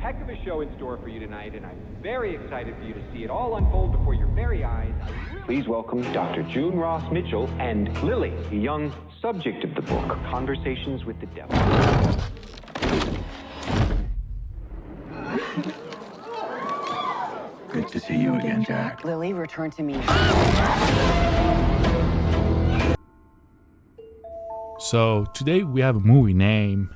heck of a show in store for you tonight, and I'm very excited for you to see it all unfold before your very eyes. Please welcome Dr. June Ross Mitchell and Lily, the young subject of the book, Conversations with the Devil. Good to see you again, Jack. Lily, return to me. So today we have a movie named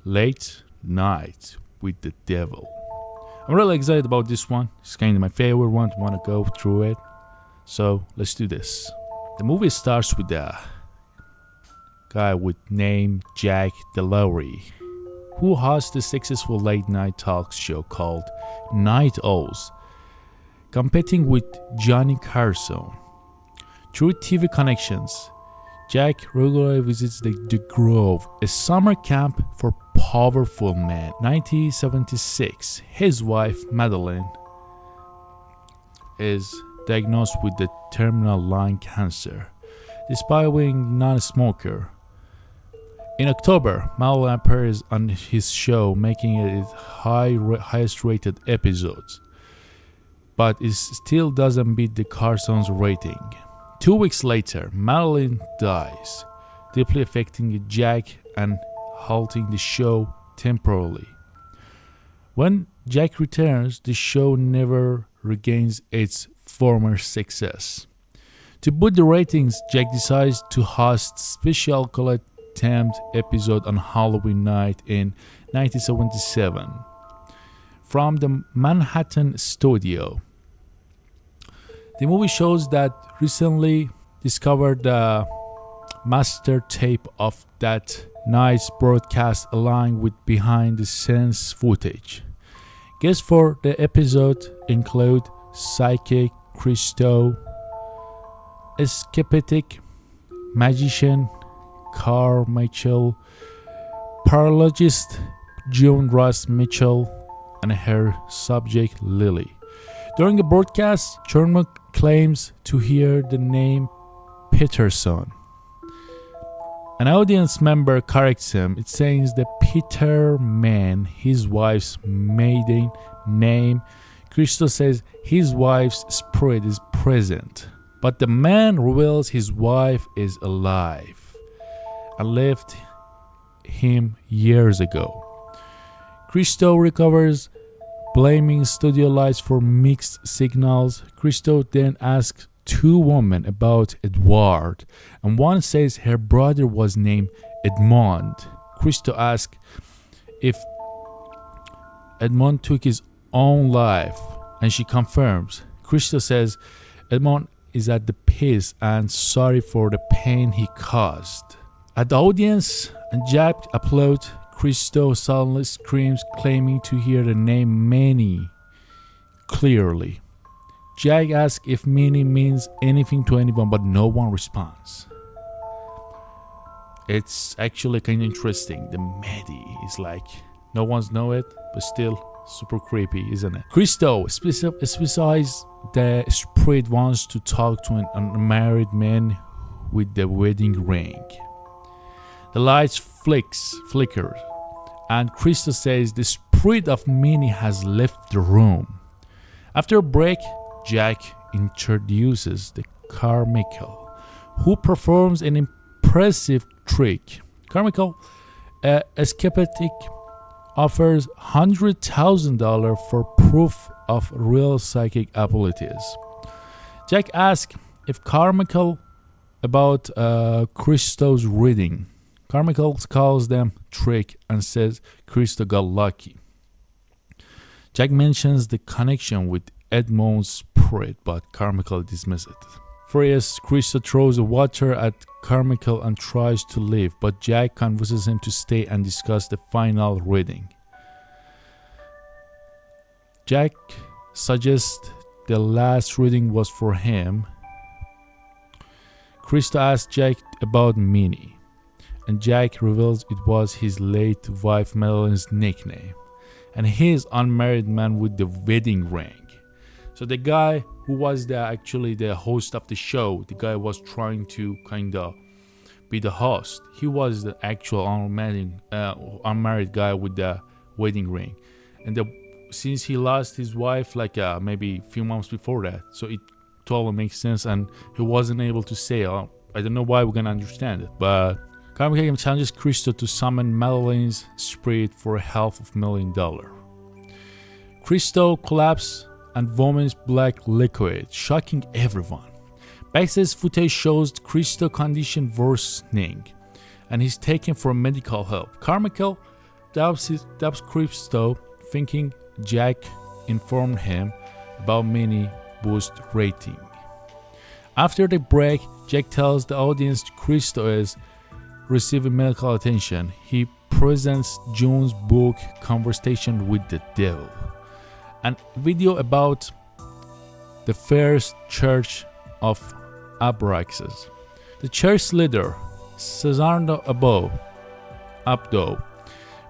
Late Night with the Devil. I'm really excited about this one. It's kind of my favorite one. I want to go through it. So let's do this. The movie starts with a guy with name Jack Delroy, who hosts a successful late night talk show called Night Owls, competing with Johnny Carson. Through TV connections, Jack regularly visits the Grove, a summer camp for powerful men. 1976, his wife Madeline is diagnosed with the terminal lung cancer, despite being non-smoker. In October, Madeline appears on his show, making it his highest rated episodes, but it still doesn't beat the Carson's rating. 2 weeks later, Madeline dies, deeply affecting Jack and halting the show temporarily. When Jack returns, the show never regains its former success. To boost the ratings, Jack decides to host special college themed episode on Halloween night in 1977 from the Manhattan studio. The movie shows that recently discovered the master tape of that night's broadcast along with behind the scenes footage. Guests for the episode include psychic Christo, escapistic magician Carl Mitchell, paralogist June Ross Mitchell, and her subject Lily. During the broadcast, Chernow claims to hear the name Peterson. An audience member corrects him. It says that Peter Man, his wife's maiden name. Christo says his wife's spirit is present, but the man reveals his wife is alive and left him years ago. Christo recovers, blaming studio lights for mixed signals. Christo then asks 2 women about Edward, and one says her brother was named Edmond. Christo asks if Edmond took his own life, and she confirms. Christo says Edmond is at the peace and sorry for the pain he caused. At the audience, and Jack applauds. Christo suddenly screams, claiming to hear the name Manny clearly. Jack asks if Manny means anything to anyone, but no one responds. It's actually kind of interesting. The Manny is like, no one's know it, but still super creepy, isn't it? Christo specifies the spirit wants to talk to an unmarried man with the wedding ring. The lights flicker, and Christo says the spirit of Minnie has left the room. After a break, Jack introduces the Carmichael, who performs an impressive trick. Carmichael, escapistic, offers $100,000 for proof of real psychic abilities. Jack asks if Carmichael about Christo's reading. Carmichael calls them trick and says Christo got lucky. Jack mentions the connection with Edmond's spirit, but Carmichael dismisses it. Furious, Christo throws the water at Carmichael and tries to leave, but Jack convinces him to stay and discuss the final reading. Jack suggests the last reading was for him. Christo asks Jack about Minnie, and Jack reveals it was his late wife Madeline's nickname, and his unmarried man with the wedding ring. So the guy who was actually the host of the show, the guy was trying to kind of be the host. He was the actual unmarried guy with the wedding ring. and since he lost his wife like maybe a few months before that, so it totally makes sense, and he wasn't able to say. I don't know why we're gonna understand it, but Karmic Hakim challenges Christo to summon Madeline's spirit for $500,000. Christo collapses and vomits black liquid, shocking everyone. Backstage footage shows Christo's condition worsening, and he's taken for medical help. Carmichael dabs Christo, thinking Jack informed him about mini boost rating. After the break, Jack tells the audience Christo is receiving medical attention. He presents June's book Conversation with the Devil, and video about the First Church of Abraxas. The church leader, Cesardo Abdo,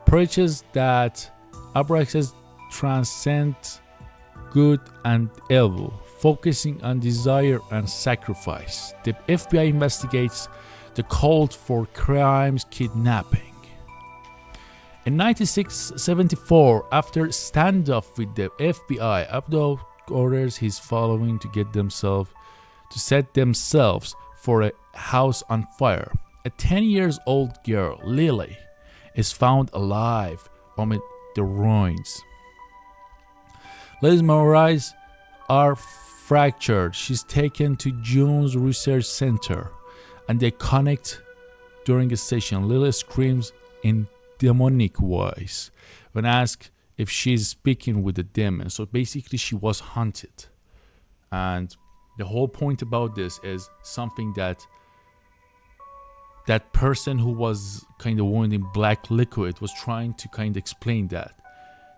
preaches that Abraxas transcend good and evil, focusing on desire and sacrifice. The FBI investigates the cult for crimes kidnapping. In 1974, after standoff with the FBI, Abdo orders his following to set themselves for a house on fire. A 10-year-old girl, Lily, is found alive amid the ruins. Lily's memories are fractured. She's taken to June's research center, and they connect during a session. Lily screams in demonic voice when asked if she's speaking with the demon. So basically she was haunted, and the whole point about this is something that person who was kind of wounded in black liquid was trying to kind of explain that.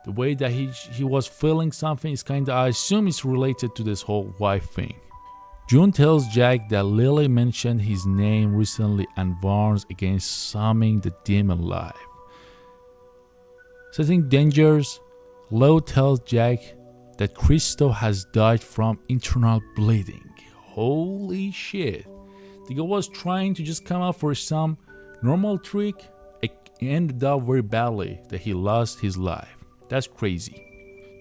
The way that he was feeling something is kind of, I assume it's related to this whole wife thing. June tells Jack that Lily mentioned his name recently and warns against summoning the demon live. Setting dangers, Lo tells Jack that Christo has died from internal bleeding. Holy shit. The guy was trying to just come out for some normal trick. It ended up very badly that he lost his life. That's crazy.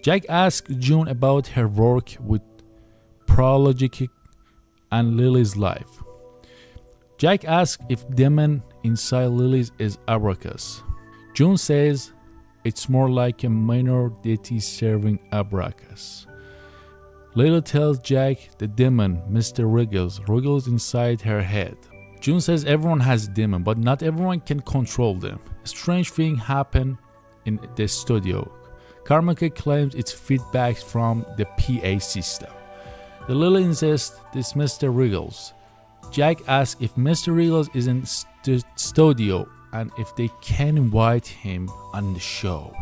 Jack asks June about her work with Prologic and Lily's life. Jack asks if demon inside Lily's is Abracas. June says it's more like a minor deity serving Abracas. Lily tells Jack the demon, Mr. wriggles inside her head. June says everyone has a demon, but not everyone can control them. A strange thing happened in the studio. Carmichael claims it's feedback from the PA system. The Lily insists this Mr. Wriggles. Jack asks if Mr. Wriggles is in the studio and if they can invite him on the show.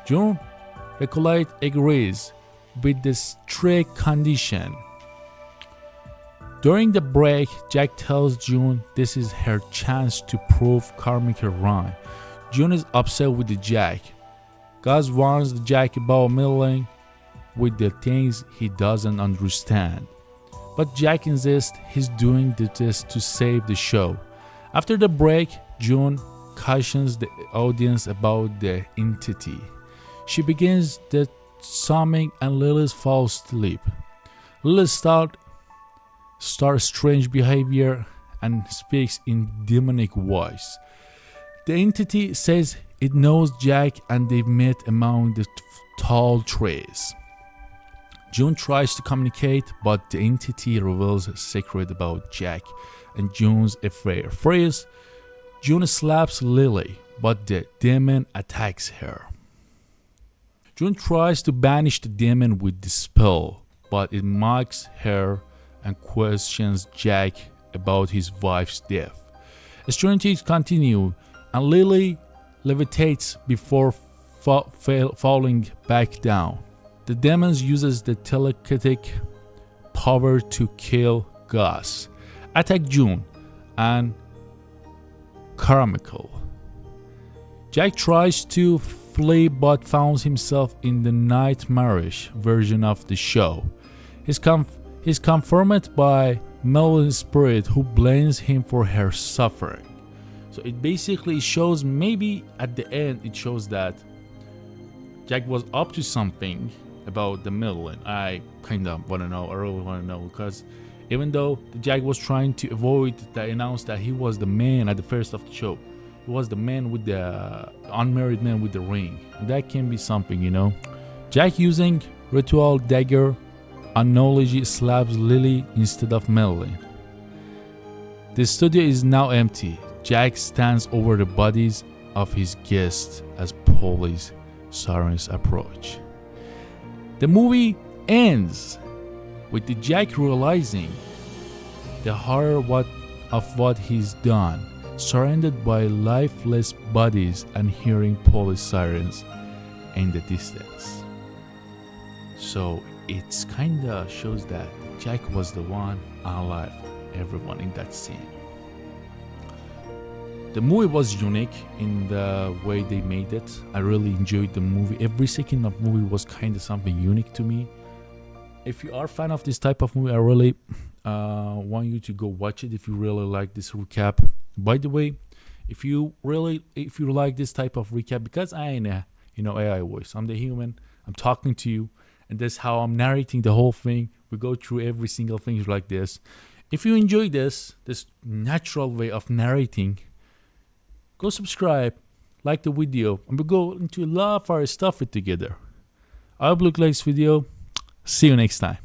June Recollite agrees with the strict condition. During the break, Jack tells June this is her chance to prove Carmichael wrong. June is upset with the Jack. Gus warns Jack about meddling with the things he doesn't understand, but Jack insists he's doing this to save the show. After the break, June cautions the audience about the entity. She begins the summoning and Lily falls asleep. Lily starts strange behavior and speaks in demonic voice. The entity says it knows Jack and they've met among the tall trees. June tries to communicate, but the entity reveals a secret about Jack and June's affair. First, June slaps Lily, but the demon attacks her. June tries to banish the demon with the spell, but it mocks her and questions Jack about his wife's death. Strange continue, and Lily levitates before falling back down. The demon uses the telekinetic power to kill Gus, attack June and Carmichael. Jack tries to flee but finds himself in the nightmarish version of the show. He's confirmed by Melvin's spirit, who blames him for her suffering. So it basically shows, maybe at the end it shows that Jack was up to something about the middle, and I kind of want to know. I really want to know, because even though Jack was trying to avoid the announce that he was the man at the first of the show, he was the man with the unmarried man with the ring. And that can be something, you know. Jack using ritual dagger unknowledge slabs Lily instead of Madeline. The studio is now empty. Jack stands over the bodies of his guests as police sirens approach. The movie ends with the Jack realizing the horror of what he's done, surrounded by lifeless bodies and hearing police sirens in the distance. So it's kinda shows that Jack was the one alive, everyone in that scene. The movie was unique in the way they made it. I really enjoyed the movie. Every second of the movie was kind of something unique to me. If you are a fan of this type of movie, I really want you to go watch it if you really like this recap. By the way, if you like this type of recap, because I ain't a AI voice, I'm the human, I'm talking to you, and that's how I'm narrating the whole thing. We go through every single thing like this. If you enjoy this natural way of narrating, go subscribe, like the video, and we'll go into a lot of our stuff together. I hope you like this video. See you next time.